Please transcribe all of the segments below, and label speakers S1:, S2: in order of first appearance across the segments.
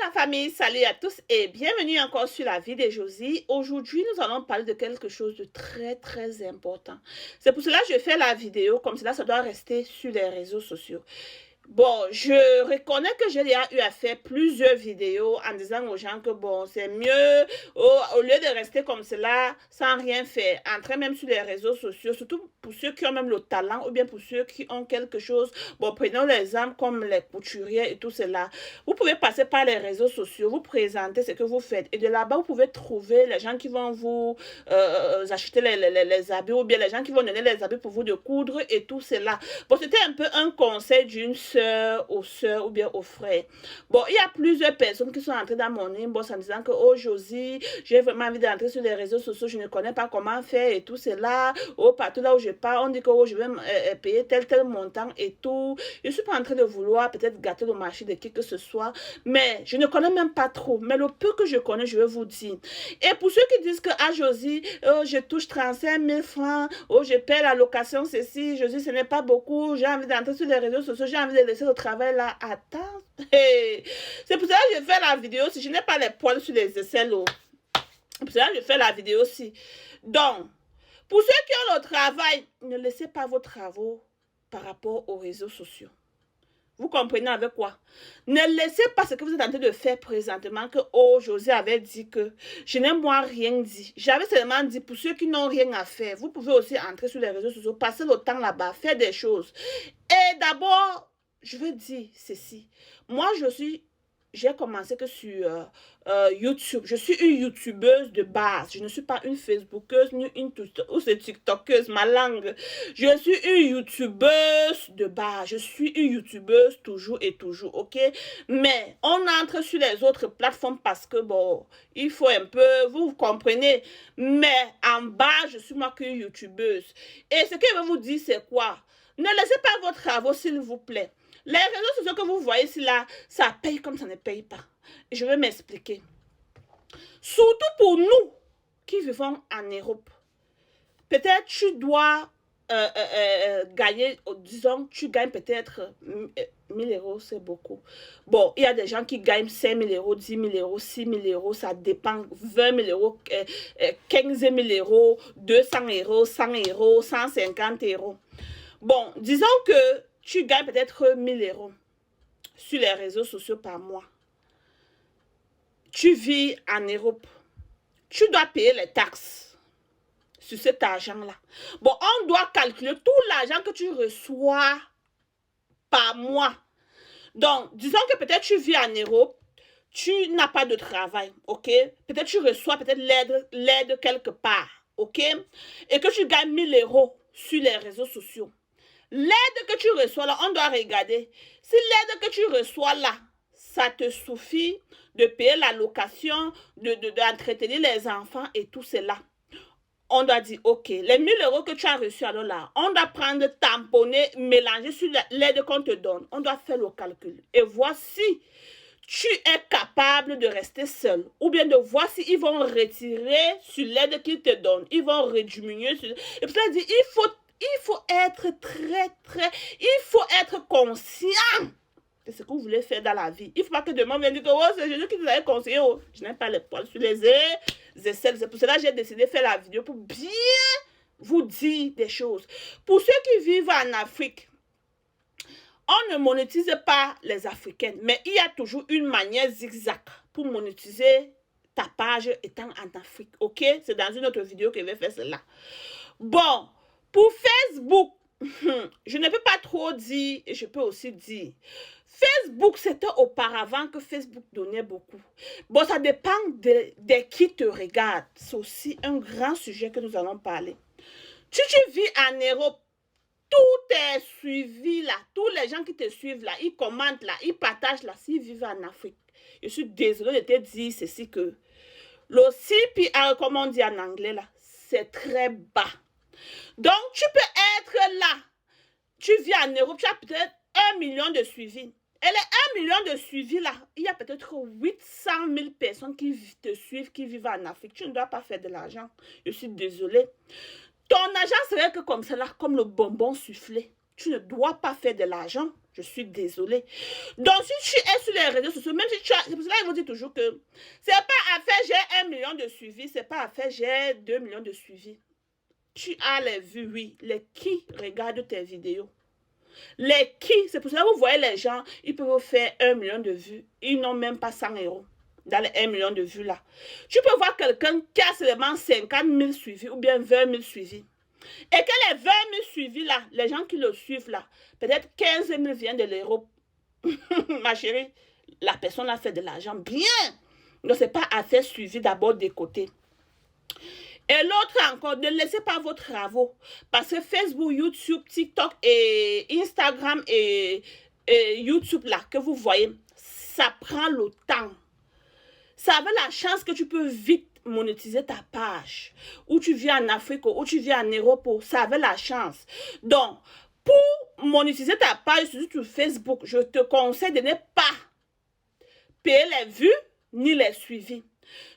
S1: la famille, salut à tous et bienvenue encore sur la vie de Josie. Aujourd'hui, nous allons parler de quelque chose de très important. C'est pour cela que je fais la vidéo, comme cela, ça doit rester sur les réseaux sociaux. Bon, je reconnais que j'ai déjà eu à faire plusieurs vidéos en disant aux gens que bon, c'est mieux au lieu de rester comme cela sans rien faire, entrer même sur les réseaux sociaux, surtout pour ceux qui ont même le talent ou bien pour ceux qui ont quelque chose. Bon, prenons l'exemple comme les couturiers et tout cela. Vous pouvez passer par les réseaux sociaux, vous présenter ce que vous faites et de là-bas, vous pouvez trouver les gens qui vont vous acheter les habits ou bien les gens qui vont donner les habits pour vous de coudre et tout cela. Bon, c'était un peu un conseil d'une soeur ou bien aux frères. Bon, il y a plusieurs personnes qui sont entrées dans mon inbox en disant que, oh Josie, j'ai vraiment envie d'entrer sur les réseaux sociaux, je ne connais pas comment faire et tout cela. Oh, partout là où je pars, on dit que oh, je vais payer tel montant et tout. Je ne suis pas en train de vouloir peut-être gâter le marché de qui que ce soit, mais je ne connais même pas trop. Mais le peu que je connais, je vais vous dire. Et pour ceux qui disent que, ah Josie, oh, je touche 35 000 francs, oh, je paie la location, ceci, Josie, ce n'est pas beaucoup, j'ai envie d'entrer sur les réseaux sociaux, j'ai envie de laisser le travail là. Attends. Hey. C'est pour ça que je fais la vidéo si je n'ai pas les poils sur les aisselles. C'est pour ça que je fais la vidéo aussi. Donc, pour ceux qui ont le travail, ne laissez pas vos travaux par rapport aux réseaux sociaux. Vous comprenez avec quoi? Ne laissez pas ce que vous êtes en train de faire présentement que, oh, José avait dit que je n'ai moi rien dit. J'avais seulement dit, pour ceux qui n'ont rien à faire, vous pouvez aussi entrer sur les réseaux sociaux, passer le temps là-bas, faire des choses. Et d'abord, je veux dire ceci. Moi, j'ai commencé que sur YouTube. Je suis une YouTubeuse de base. Je ne suis pas une Facebookeuse ni une TikTokeuse, ma langue. Je suis une YouTubeuse de base. Je suis une YouTubeuse toujours et toujours, ok? Mais on entre sur les autres plateformes parce que, bon, il faut un peu, vous comprenez. Mais en bas, je suis moi qu'une YouTubeuse. Et ce que je veux vous dire, c'est quoi? Ne laissez pas vos travaux, s'il vous plaît. Les réseaux sociaux que vous voyez ici, là, ça paye comme ça ne paye pas. Je vais m'expliquer. Surtout pour nous qui vivons en Europe. Peut-être tu dois gagner, disons, tu gagnes peut-être 1000 euros, c'est beaucoup. Bon, il y a des gens qui gagnent 5 000 euros, 10 000 euros, 6 000 euros, ça dépend, 20 000 euros, 15 000 euros, 200 euros, 100 euros, 150 euros. Bon, disons que tu gagnes peut-être 1000 euros sur les réseaux sociaux par mois. Tu vis en Europe. Tu dois payer les taxes sur cet argent-là. Bon, on doit calculer tout l'argent que tu reçois par mois. Donc, disons que peut-être tu vis en Europe, tu n'as pas de travail, ok? Peut-être tu reçois peut-être l'aide quelque part, ok? Et que tu gagnes 1000 euros sur les réseaux sociaux. L'aide que tu reçois là, on doit regarder. Si l'aide que tu reçois là, ça te suffit de payer la location, d'entretenir les enfants et tout cela. On doit dire, ok, les 1000 euros que tu as reçus alors là, on doit prendre, tamponner, mélanger sur l'aide qu'on te donne. On doit faire le calcul et voir si tu es capable de rester seul ou bien de voir s'ils vont retirer sur l'aide qu'ils te donnent. Ils vont rediminuer. Et puis ça dit, il faut être il faut être conscient de ce que vous voulez faire dans la vie. Il ne faut pas que demain vienne dire que oh, c'est Jésus qui vous a conseillé. Oh, je n'ai pas les poils sur les aisselles. C'est pour cela que j'ai décidé de faire la vidéo pour bien vous dire des choses. Pour ceux qui vivent en Afrique, on ne monétise pas les Africaines, mais il y a toujours une manière zigzag pour monétiser ta page étant en Afrique. Ok? C'est dans une autre vidéo que je vais faire cela. Bon. Pour Facebook, je ne peux pas trop dire et je peux aussi dire. Facebook, c'était auparavant que Facebook donnait beaucoup. Bon, ça dépend de qui te regarde. C'est aussi un grand sujet que nous allons parler. Si tu vis en Europe, tout est suivi là. Tous les gens qui te suivent là, ils commentent là, ils partagent là, s'ils vivent en Afrique. Je suis désolée de te dire ceci que le CPR, comme on dit en anglais là, c'est très bas. Donc, tu peux être là. Tu vis en Europe, tu as peut-être 1 million de suivis. Et les 1 million de suivis là, il y a peut-être 800 000 personnes qui te suivent, qui vivent en Afrique. Tu ne dois pas faire de l'argent. Je suis désolée. Ton argent serait que comme ça là, comme le bonbon soufflé. Tu ne dois pas faire de l'argent. Je suis désolée. Donc, si tu es sur les réseaux sociaux, même si tu as... C'est pour cela qu'ils vont dire toujours que c'est pas à faire j'ai 1 million de suivis, c'est pas à faire j'ai 2 millions de suivis. Tu as les vues, oui. Les qui regardent tes vidéos? Les qui? C'est pour cela que vous voyez les gens, ils peuvent faire 1 million de vues. Ils n'ont même pas 100 € dans les 1 million de vues là. Tu peux voir quelqu'un qui a seulement 50 000 suivis ou bien 20 000 suivis. Et que les 20 000 suivis là, les gens qui le suivent là, peut-être 15 000 viennent de l'Europe. Ma chérie, la personne a fait de l'argent bien. Donc, ce n'est pas à faire suivi d'abord des côtés. Et l'autre encore, ne laissez pas vos travaux. Parce que Facebook, YouTube, TikTok et Instagram et YouTube là, que vous voyez, ça prend le temps. Ça avait la chance que tu peux vite monétiser ta page. Ou tu vis en Afrique, ou tu vis en Europe, ça avait la chance. Donc, pour monétiser ta page sur Facebook, je te conseille de ne pas payer les vues ni les suivis.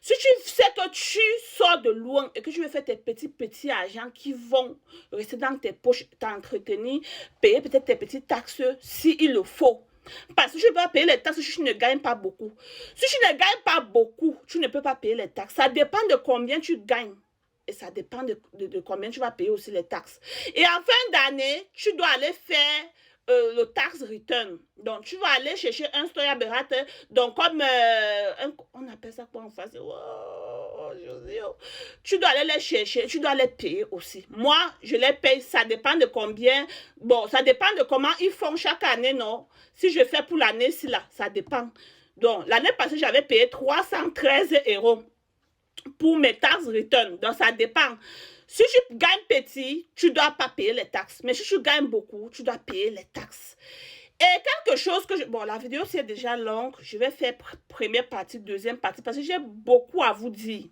S1: Si tu sais que tu sors de loin et que tu veux faire tes petits argents qui vont rester dans tes poches, t'entretenir, payer peut-être tes petites taxes s'il le faut. Parce que tu ne peux pas payer les taxes si tu ne gagnes pas beaucoup. Si tu ne gagnes pas beaucoup, tu ne peux pas payer les taxes. Ça dépend de combien tu gagnes. Et ça dépend de combien tu vas payer aussi les taxes. Et en fin d'année, tu dois aller faire le tax return. Donc, tu vas aller chercher un Steuerberater. Donc, comme, on appelle ça quoi en français? Oh, tu dois aller les chercher, tu dois les payer aussi. Moi, je les paye, ça dépend de combien. Bon, ça dépend de comment ils font chaque année, non? Si je fais pour l'année, si là, ça dépend. Donc, l'année passée, j'avais payé 313 € pour mes taxes return. Donc, ça dépend. Si tu gagnes petit, tu ne dois pas payer les taxes. Mais si tu gagnes beaucoup, tu dois payer les taxes. Et quelque chose que bon, la vidéo c'est déjà longue. Je vais faire première partie, deuxième partie, parce que j'ai beaucoup à vous dire.